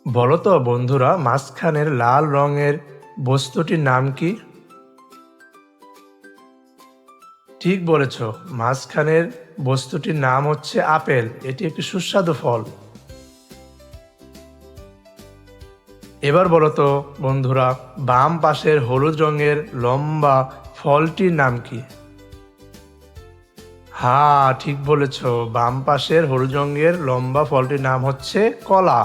বলো তো বন্ধুরা, মাঝখানের লাল রঙের বস্তুটির নাম কি? ঠিক বলেছ, মাঝখানের বস্তুটির নাম হচ্ছে আপেল। এটি একটি সুস্বাদু ফল। এবার বলো তো বন্ধুরা, বাম পাশের হলুদ রঙের লম্বা ফলটির নাম কি? হ্যাঁ, ঠিক বলেছ, বাম পাশের হলুদ রঙের লম্বা ফলটির নাম হচ্ছে কলা।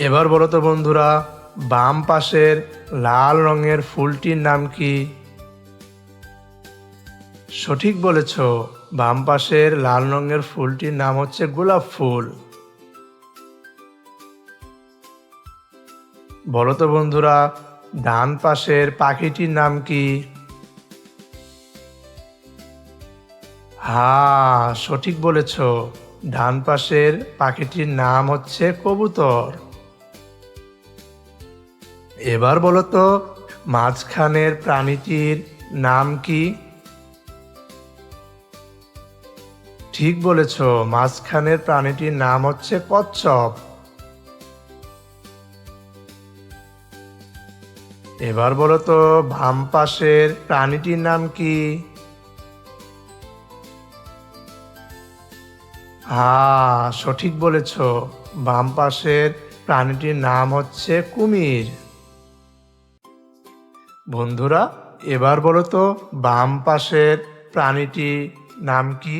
এবার বলো তো বন্ধুরা, বাম পাশের লাল রঙের ফুলটির নাম কি? সঠিক বলেছ, বাম পাশের লাল রঙের ফুলটির নাম হচ্ছে গোলাপ ফুল। বলো তো বন্ধুরা, ডান পাশের পাখিটির নাম কি? হ্যাঁ, সঠিক বলেছ, ডান পাশের পাখিটির নাম হচ্ছে কবুতর। এবার বলো তো, মাঝখানের প্রাণীটির নাম কি? ঠিক বলেছ, মাঝখানের প্রাণীটির নাম হচ্ছে কচ্ছপ। এবার বলো তো, বাম পাশের প্রাণীটির নাম কি? হ্যাঁ, সঠিক বলেছ, বাম পাশের প্রাণীটির নাম হচ্ছে কুমির। বন্ধুরা, এবার বলো তো, বাম পাশের প্রাণীটির নাম কি?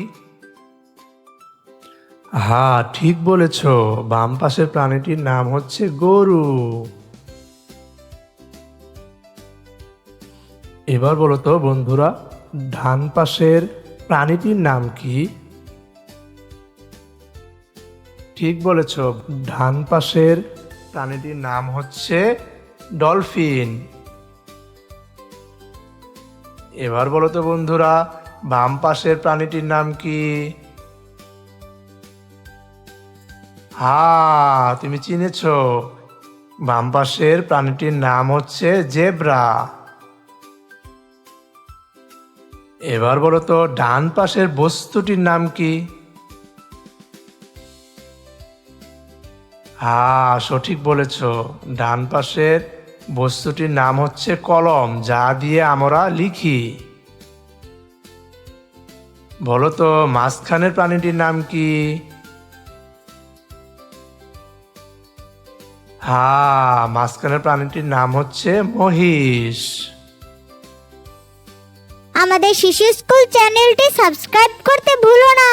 হ্যাঁ, ঠিক বলেছ, বাম পাশের প্রাণীটির নাম হচ্ছে গরু। এবার বলো তো বন্ধুরা, ডান পাশের প্রাণীটির নাম কি? ঠিক বলেছ, ডান পাশের প্রাণীটির নাম হচ্ছে ডলফিন। এবার বলো তো বন্ধুরা, বাম পাশের প্রাণীটির নাম কি? হ্যাঁ, তুমি চিনেছ, বাম পাশের প্রাণীটির নাম হচ্ছে জেব্রা। এবার বলো তো, ডান পাশের বস্তুটির নাম কি? হ্যাঁ, সঠিক বলেছ, ডান পাশের বস্তুটির নাম হচ্ছে কলম, যা দিয়ে আমরা লিখি। বলো তো, মাঝখানের প্রাণীটির নাম কি? হ্যাঁ, মাঝখানের প্রাণীটির নাম হচ্ছে মহিষ। আমাদের শিশু স্কুল চ্যানেলটি সাবস্ক্রাইব করতে ভুলো না।